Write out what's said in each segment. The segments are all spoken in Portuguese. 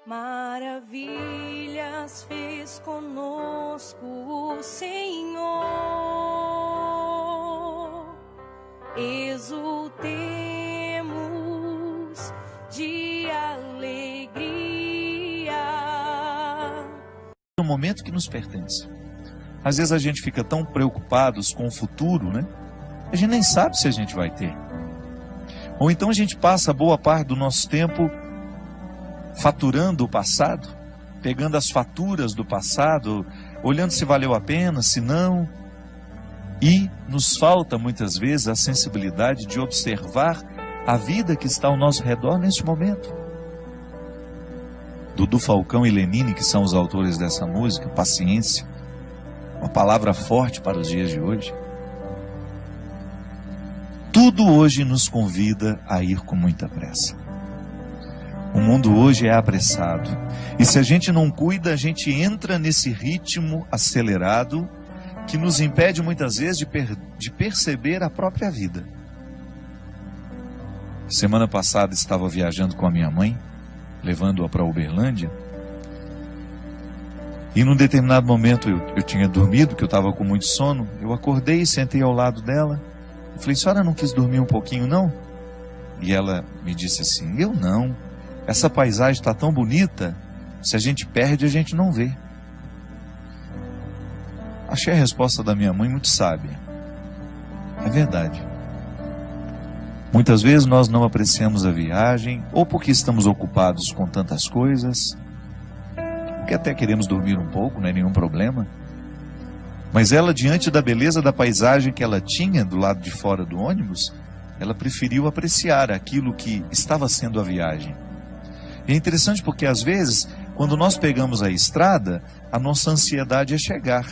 Maravilhas fez conosco o Senhor, exultemos de alegria. É um momento que nos pertence. Às vezes a gente fica tão preocupados com o futuro, né? A gente nem sabe se a gente vai ter. Ou então a gente passa boa parte do nosso tempo faturando o passado, pegando as faturas do passado, olhando se valeu a pena, se não. E nos falta muitas vezes a sensibilidade de observar a vida que está ao nosso redor neste momento. Dudu Falcão e Lenine, que são os autores dessa música, paciência, uma palavra forte para os dias de hoje. Tudo hoje nos convida a ir com muita pressa. O mundo hoje é apressado. E se a gente não cuida, a gente entra nesse ritmo acelerado que nos impede muitas vezes de perceber a própria vida. Semana passada estava viajando com a minha mãe, levando-a para Uberlândia. E num determinado momento eu tinha dormido, porque eu estava com muito sono. Eu acordei e sentei ao lado dela. Eu falei: senhora não quis dormir um pouquinho não? E ela me disse assim: eu não. Essa paisagem está tão bonita, se a gente perde, a gente não vê. Achei a resposta da minha mãe muito sábia. É verdade. Muitas vezes nós não apreciamos a viagem, ou porque estamos ocupados com tantas coisas, porque até queremos dormir um pouco, não é nenhum problema. Mas ela, diante da beleza da paisagem que ela tinha do lado de fora do ônibus, ela preferiu apreciar aquilo que estava sendo a viagem. E é interessante porque às vezes, quando nós pegamos a estrada, a nossa ansiedade é chegar.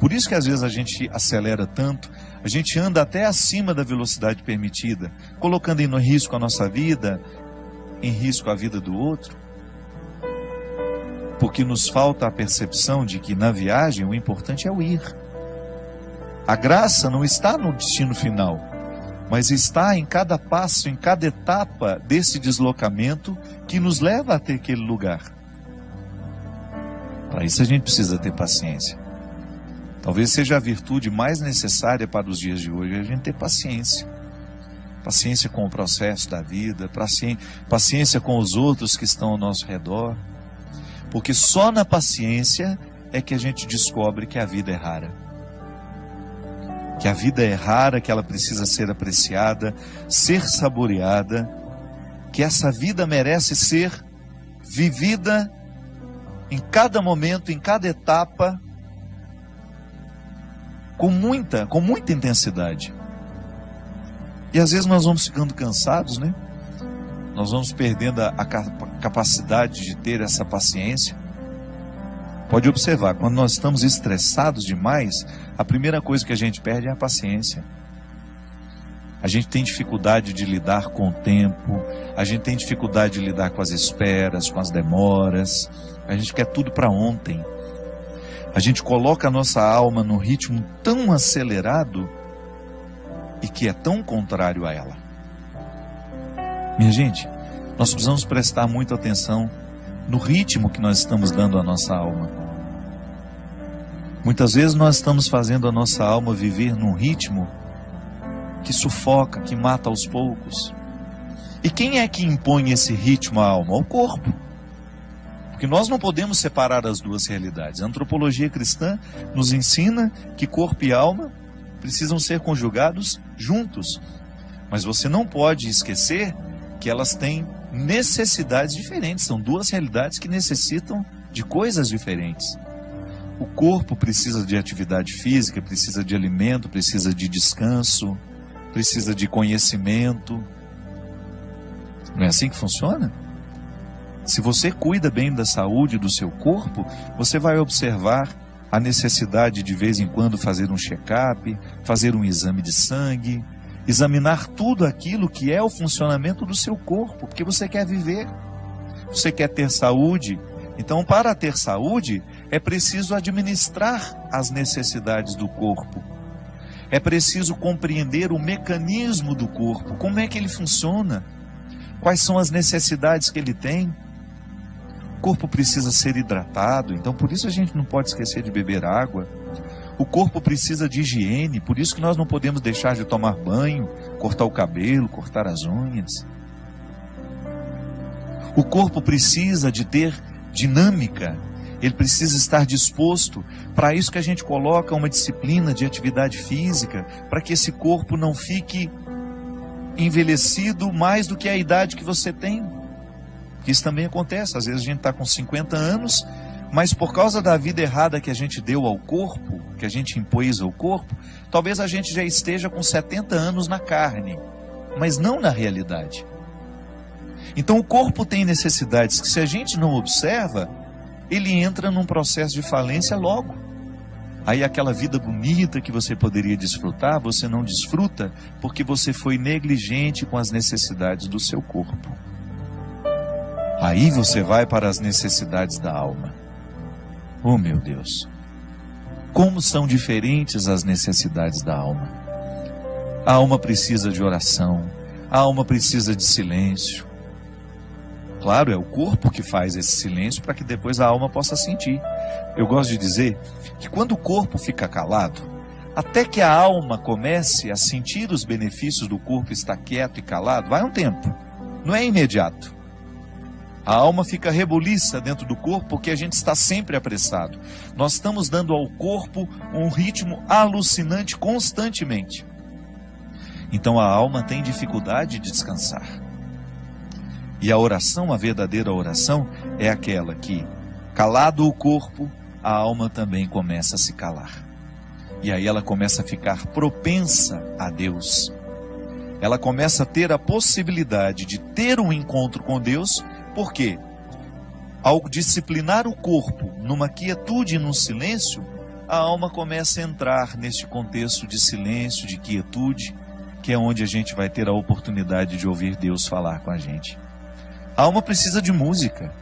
Por isso que às vezes a gente acelera tanto, a gente anda até acima da velocidade permitida, colocando em risco a nossa vida, em risco a vida do outro. Porque nos falta a percepção de que na viagem o importante é o ir. A graça não está no destino final, mas está em cada passo, em cada etapa desse deslocamento que nos leva até aquele lugar. Para isso a gente precisa ter paciência. Talvez seja a virtude mais necessária para os dias de hoje, a gente ter paciência. Paciência com o processo da vida, paciência com os outros que estão ao nosso redor. Porque só na paciência é que a gente descobre que a vida é rara. Que a vida é rara, que ela precisa ser apreciada, ser saboreada, que essa vida merece ser vivida em cada momento, em cada etapa, com muita intensidade. E às vezes nós vamos ficando cansados, né? Nós vamos perdendo a capacidade de ter essa paciência. Pode observar, quando nós estamos estressados demais, a primeira coisa que a gente perde é a paciência. A gente tem dificuldade de lidar com o tempo, a gente tem dificuldade de lidar com as esperas, com as demoras, a gente quer tudo para ontem. A gente coloca a nossa alma num ritmo tão acelerado e que é tão contrário a ela. Minha gente, nós precisamos prestar muita atenção no ritmo que nós estamos dando à nossa alma. Muitas vezes nós estamos fazendo a nossa alma viver num ritmo que sufoca, que mata aos poucos. E quem é que impõe esse ritmo à alma? O corpo. Porque nós não podemos separar as duas realidades. A antropologia cristã nos ensina que corpo e alma precisam ser conjugados juntos. Mas você não pode esquecer que elas têm necessidades diferentes. São duas realidades que necessitam de coisas diferentes. O corpo precisa de atividade física, precisa de alimento, precisa de descanso, precisa de conhecimento. Não é assim que funciona? Se você cuida bem da saúde do seu corpo, você vai observar a necessidade de vez em quando fazer um check-up, fazer um exame de sangue, examinar tudo aquilo que é o funcionamento do seu corpo, porque você quer viver, você quer ter saúde. Então, para ter saúde, é preciso administrar as necessidades do corpo. É preciso compreender o mecanismo do corpo, como é que ele funciona, quais são as necessidades que ele tem. corpo precisa ser hidratado, então por isso a gente não pode esquecer de beber água. O corpo precisa de higiene, por isso que nós não podemos deixar de tomar banho, cortar o cabelo, cortar as unhas. O corpo precisa de ter dinâmica, ele precisa estar disposto. Para isso que a gente coloca uma disciplina de atividade física, para que esse corpo não fique envelhecido mais do que a idade que você tem. Isso também acontece, às vezes a gente está com 50 anos, mas por causa da vida errada que a gente deu ao corpo, que a gente impôs ao corpo, talvez a gente já esteja com 70 anos na carne, mas não na realidade. Então o corpo tem necessidades que, se a gente não observa, ele entra num processo de falência logo. Aí aquela vida bonita que você poderia desfrutar, você não desfruta porque você foi negligente com as necessidades do seu corpo. Aí você vai para as necessidades da alma. Oh meu Deus, como são diferentes as necessidades da alma. A alma precisa de oração, a alma precisa de silêncio. Claro, é o corpo que faz esse silêncio para que depois a alma possa sentir. Eu gosto de dizer que quando o corpo fica calado, até que a alma comece a sentir os benefícios do corpo estar quieto e calado, vai um tempo, não é imediato. A alma fica rebuliça dentro do corpo porque a gente está sempre apressado. Nós estamos dando ao corpo um ritmo alucinante constantemente. Então a alma tem dificuldade de descansar. E a oração, a verdadeira oração, é aquela que, calado o corpo, a alma também começa a se calar. E aí ela começa a ficar propensa a Deus. Ela começa a ter a possibilidade de ter um encontro com Deus. Por quê? Ao disciplinar o corpo numa quietude e num silêncio, a alma começa a entrar neste contexto de silêncio, de quietude, que é onde a gente vai ter a oportunidade de ouvir Deus falar com a gente. A alma precisa de música.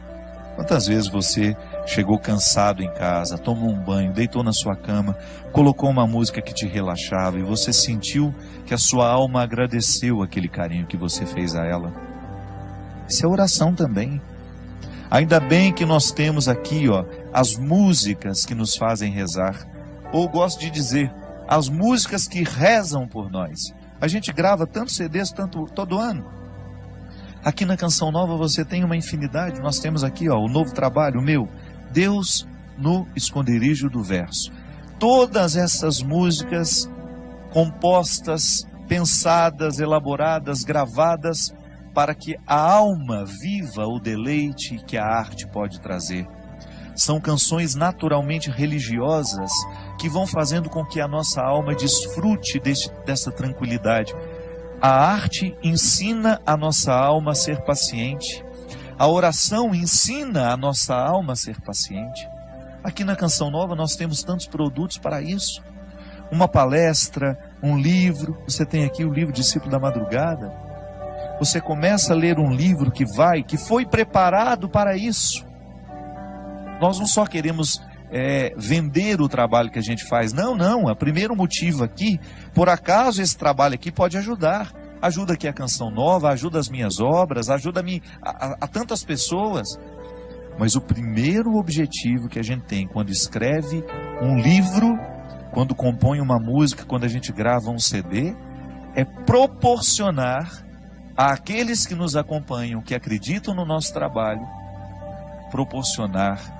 Quantas vezes você chegou cansado em casa, tomou um banho, deitou na sua cama, colocou uma música que te relaxava e você sentiu que a sua alma agradeceu aquele carinho que você fez a ela? Isso é oração também. Ainda bem que nós temos aqui, as músicas que nos fazem rezar. Ou gosto de dizer, as músicas que rezam por nós. A gente grava tantos CDs todo ano. Aqui na Canção Nova você tem uma infinidade. Nós temos aqui o novo trabalho, o meu, Deus no Esconderijo do Verso. Todas essas músicas compostas, pensadas, elaboradas, gravadas, para que a alma viva o deleite que a arte pode trazer. São canções naturalmente religiosas que vão fazendo com que a nossa alma desfrute dessa tranquilidade. A arte ensina a nossa alma a ser paciente. A oração ensina a nossa alma a ser paciente. Aqui na Canção Nova nós temos tantos produtos para isso. Uma palestra, um livro. Você tem aqui o livro Discípulo da Madrugada. Você começa a ler um livro que foi preparado para isso. Nós não só queremos vender o trabalho que a gente faz. Não. O primeiro motivo aqui, por acaso esse trabalho aqui pode ajudar. Ajuda aqui a Canção Nova, ajuda as minhas obras, ajuda a tantas pessoas. Mas o primeiro objetivo que a gente tem quando escreve um livro, quando compõe uma música, quando a gente grava um CD, é proporcionar àqueles que nos acompanham, que acreditam no nosso trabalho, proporcionar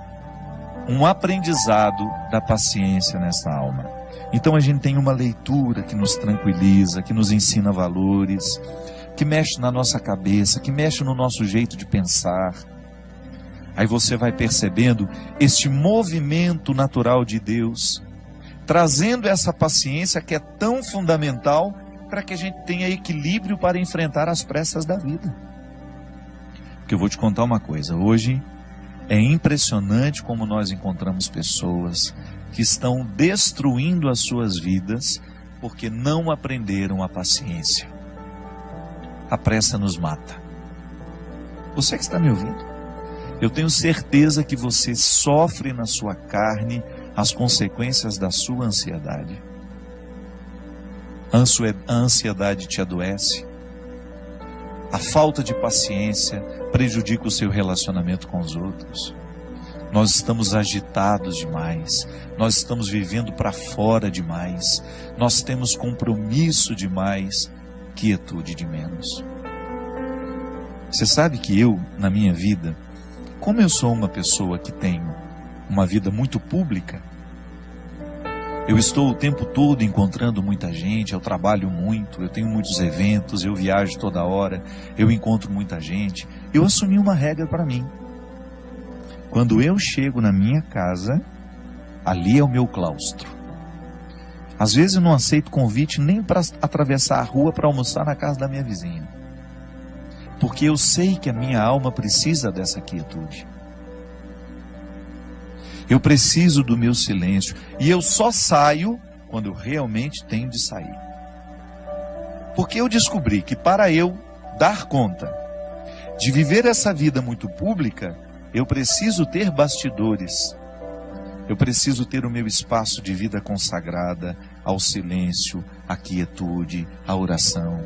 um aprendizado da paciência nessa alma. Então a gente tem uma leitura que nos tranquiliza, que nos ensina valores, que mexe na nossa cabeça, que mexe no nosso jeito de pensar. Aí você vai percebendo este movimento natural de Deus, trazendo essa paciência que é tão fundamental para que a gente tenha equilíbrio para enfrentar as pressas da vida. Porque eu vou te contar uma coisa, hoje é impressionante como nós encontramos pessoas que estão destruindo as suas vidas porque não aprenderam a paciência. A pressa nos mata. Você que está me ouvindo, eu tenho certeza que você sofre na sua carne as consequências da sua ansiedade. A ansiedade te adoece. A falta de paciência prejudica o seu relacionamento com os outros. Nós estamos agitados demais, nós estamos vivendo para fora demais, nós temos compromisso demais, quietude de menos. Você sabe que eu, na minha vida, como eu sou uma pessoa que tenho uma vida muito pública, eu estou o tempo todo encontrando muita gente, eu trabalho muito, eu tenho muitos eventos, eu viajo toda hora, eu encontro muita gente. Eu assumi uma regra para mim. Quando eu chego na minha casa, ali é o meu claustro. Às vezes eu não aceito convite nem para atravessar a rua para almoçar na casa da minha vizinha. Porque eu sei que a minha alma precisa dessa quietude. Eu preciso do meu silêncio. E eu só saio quando eu realmente tenho de sair. Porque eu descobri que para eu dar conta de viver essa vida muito pública, eu preciso ter bastidores. Eu preciso ter o meu espaço de vida consagrada ao silêncio, à quietude, à oração.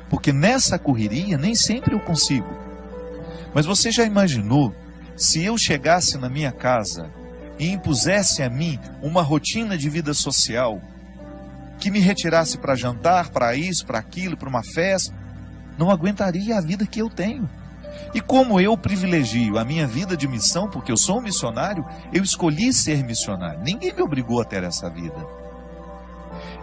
Porque nessa correria nem sempre eu consigo. Mas você já imaginou se eu chegasse na minha casa e impusesse a mim uma rotina de vida social que me retirasse para jantar, para isso, para aquilo, para uma festa? Não aguentaria a vida que eu tenho. E como eu privilegio a minha vida de missão, porque eu sou um missionário, eu escolhi ser missionário. Ninguém me obrigou a ter essa vida.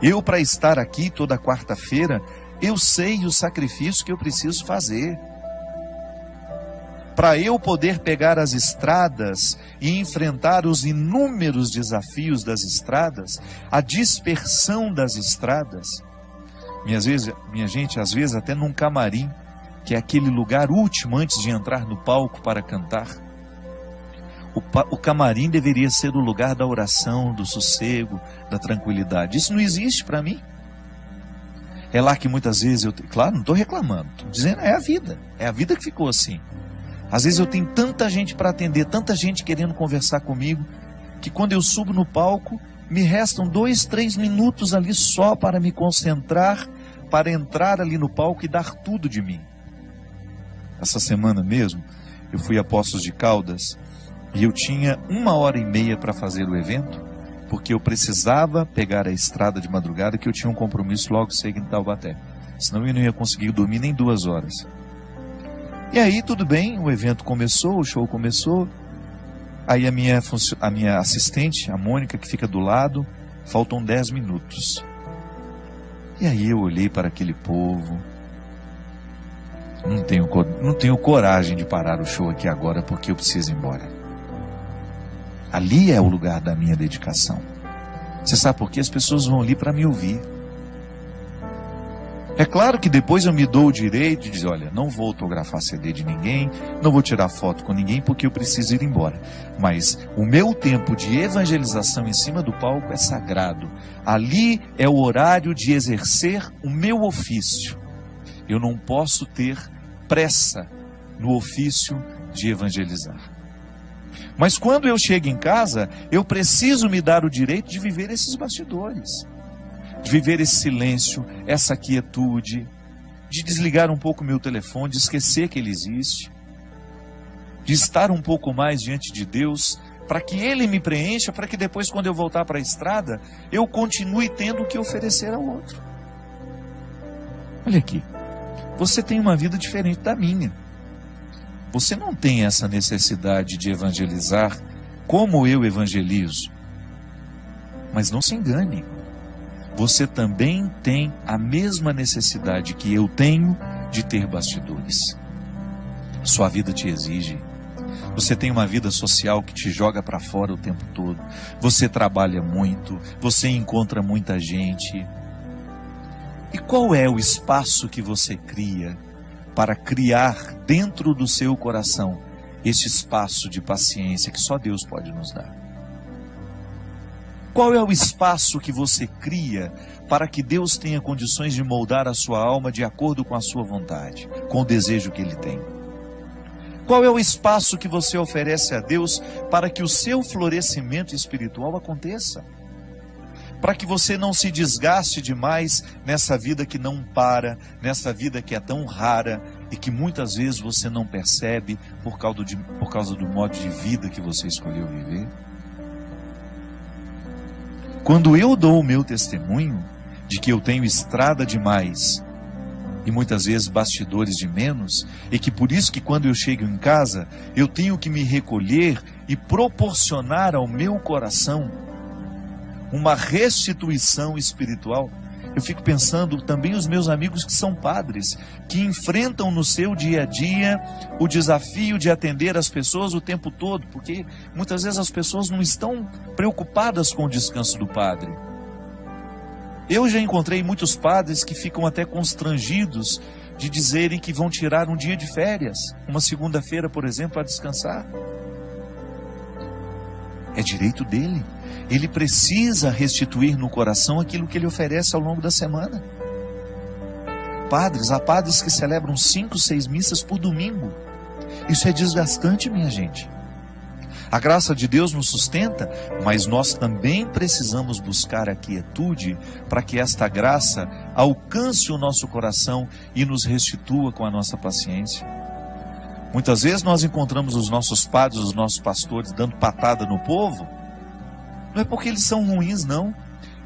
Eu, para estar aqui toda quarta-feira, eu sei o sacrifício que eu preciso fazer. Para eu poder pegar as estradas e enfrentar os inúmeros desafios das estradas, a dispersão das estradas. Minha gente, às vezes até num camarim, que é aquele lugar último antes de entrar no palco para cantar. O camarim deveria ser o lugar da oração, do sossego, da tranquilidade. Isso não existe para mim. É lá que muitas vezes claro, não estou reclamando, estou dizendo, é a vida que ficou assim. Às vezes eu tenho tanta gente para atender, tanta gente querendo conversar comigo, que quando eu subo no palco, me restam 2, 3 minutos ali só para me concentrar, para entrar ali no palco e dar tudo de mim. Essa semana mesmo, eu fui a Poços de Caldas e eu tinha 1h30 para fazer o evento, porque eu precisava pegar a estrada de madrugada, que eu tinha um compromisso logo cedo em Taubaté. Senão eu não ia conseguir dormir nem 2 horas. E aí tudo bem, o evento começou, o show começou. Aí a minha assistente, a Mônica, que fica do lado, faltam 10 minutos. E aí eu olhei para aquele povo. Não tenho coragem de parar o show aqui agora, porque eu preciso ir embora. Ali é o lugar da minha dedicação. Você sabe por quê? As pessoas vão ali para me ouvir. É claro que depois eu me dou o direito de dizer, olha, não vou autografar CD de ninguém, não vou tirar foto com ninguém, porque eu preciso ir embora. Mas o meu tempo de evangelização em cima do palco é sagrado. Ali é o horário de exercer o meu ofício. Eu não posso ter pressa no ofício de evangelizar. Mas quando eu chego em casa, eu preciso me dar o direito de viver esses bastidores. De viver esse silêncio, essa quietude, de desligar um pouco o meu telefone, de esquecer que ele existe, de estar um pouco mais diante de Deus, para que Ele me preencha, para que depois, quando eu voltar para a estrada, eu continue tendo o que oferecer ao outro. Olha aqui, você tem uma vida diferente da minha. Você não tem essa necessidade de evangelizar como eu evangelizo. Mas não se engane. Você também tem a mesma necessidade que eu tenho de ter bastidores. Sua vida te exige. Você tem uma vida social que te joga para fora o tempo todo. Você trabalha muito, você encontra muita gente. E qual é o espaço que você cria para criar dentro do seu coração esse espaço de paciência que só Deus pode nos dar? Qual é o espaço que você cria para que Deus tenha condições de moldar a sua alma de acordo com a sua vontade, com o desejo que Ele tem? Qual é o espaço que você oferece a Deus para que o seu florescimento espiritual aconteça? Para que você não se desgaste demais nessa vida que não para, nessa vida que é tão rara, e que muitas vezes você não percebe por causa do modo de vida que você escolheu viver? Quando eu dou o meu testemunho de que eu tenho estrada demais e muitas vezes bastidores de menos, e que por isso que quando eu chego em casa, eu tenho que me recolher e proporcionar ao meu coração uma restituição espiritual, eu fico pensando também os meus amigos que são padres, que enfrentam no seu dia a dia o desafio de atender as pessoas o tempo todo, porque muitas vezes as pessoas não estão preocupadas com o descanso do padre. Eu já encontrei muitos padres que ficam até constrangidos de dizerem que vão tirar um dia de férias, uma segunda-feira, por exemplo, para descansar. É direito dele. Ele precisa restituir no coração aquilo que ele oferece ao longo da semana. Há padres que celebram 5, 6 missas por domingo. Isso é desgastante, minha gente. A graça de Deus nos sustenta, mas nós também precisamos buscar a quietude para que esta graça alcance o nosso coração e nos restitua com a nossa paciência. Muitas vezes nós encontramos os nossos padres, os nossos pastores dando patada no povo. Não é porque eles são ruins, não.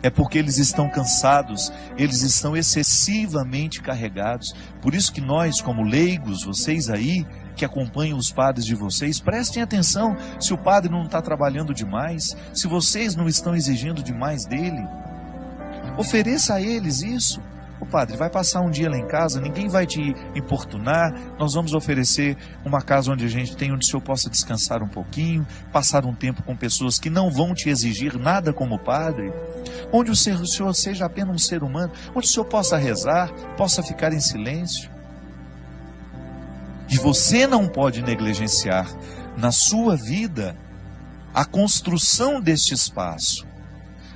É porque eles estão cansados, eles estão excessivamente carregados. Por isso que nós, como leigos, vocês aí, que acompanham os padres de vocês, prestem atenção se o padre não está trabalhando demais, se vocês não estão exigindo demais dele. Ofereça a eles isso. O padre vai passar um dia lá em casa, ninguém vai te importunar, nós vamos oferecer uma casa onde onde o senhor possa descansar um pouquinho, passar um tempo com pessoas que não vão te exigir nada como padre, onde o senhor seja apenas um ser humano, onde o senhor possa rezar, possa ficar em silêncio. E você não pode negligenciar na sua vida a construção deste espaço.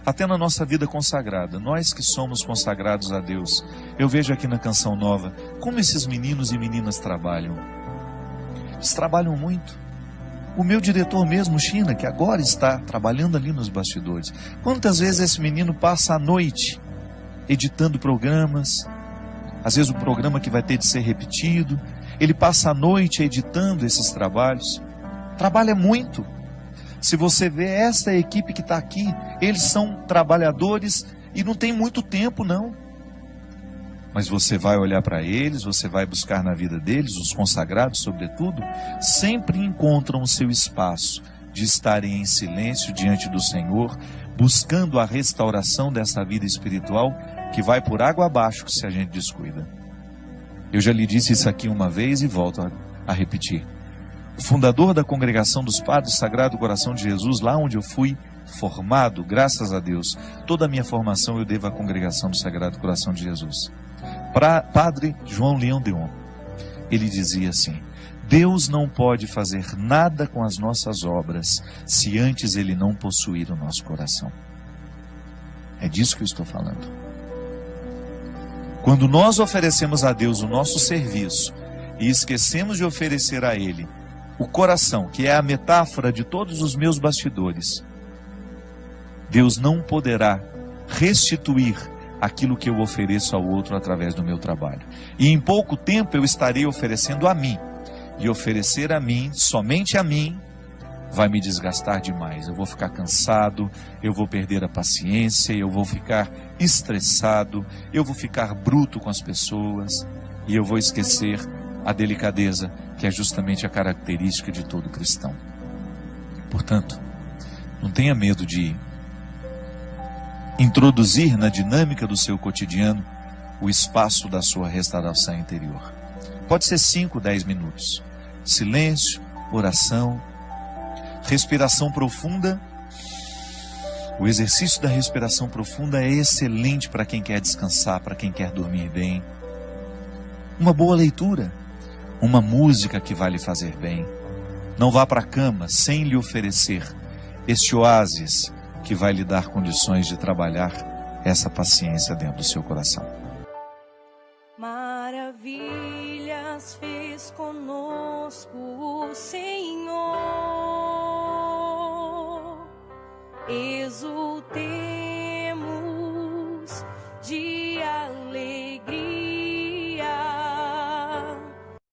Até na nossa vida consagrada, nós que somos consagrados a Deus, eu vejo aqui na Canção Nova, como esses meninos e meninas trabalham. Eles trabalham muito. O meu diretor mesmo, China, que agora está trabalhando ali nos bastidores. Quantas vezes esse menino passa a noite editando programas, às vezes o programa que vai ter de ser repetido, ele passa a noite editando esses trabalhos. Trabalha muito. Se você vê esta equipe que está aqui, eles são trabalhadores e não tem muito tempo, não. Mas você vai olhar para eles, você vai buscar na vida deles, os consagrados sobretudo, sempre encontram o seu espaço de estarem em silêncio diante do Senhor, buscando a restauração dessa vida espiritual que vai por água abaixo se a gente descuida. Eu já lhe disse isso aqui uma vez e volto a repetir. O fundador da Congregação dos Padres Sagrado Coração de Jesus, lá onde eu fui formado, graças a Deus, toda a minha formação eu devo à Congregação do Sagrado Coração de Jesus. Padre João Leão Deon, ele dizia assim: Deus não pode fazer nada com as nossas obras se antes Ele não possuir o nosso coração. É disso que eu estou falando. Quando nós oferecemos a Deus o nosso serviço e esquecemos de oferecer a Ele o coração, que é a metáfora de todos os meus bastidores, Deus não poderá restituir aquilo que eu ofereço ao outro através do meu trabalho. E em pouco tempo eu estarei oferecendo a mim. E oferecer a mim, somente a mim, vai me desgastar demais. Eu vou ficar cansado, eu vou perder a paciência, eu vou ficar estressado, eu vou ficar bruto com as pessoas e eu vou esquecer a delicadeza, que é justamente a característica de todo cristão. Portanto, não tenha medo de introduzir na dinâmica do seu cotidiano o espaço da sua restauração interior. Pode ser 5, 10 minutos. Silêncio, oração, respiração profunda. O exercício da respiração profunda é excelente para quem quer descansar, para quem quer dormir bem. Uma boa leitura, uma música que vai lhe fazer bem. Não vá para a cama sem lhe oferecer este oásis que vai lhe dar condições de trabalhar essa paciência dentro do seu coração. Maravilhas fez conosco o Senhor, exultamos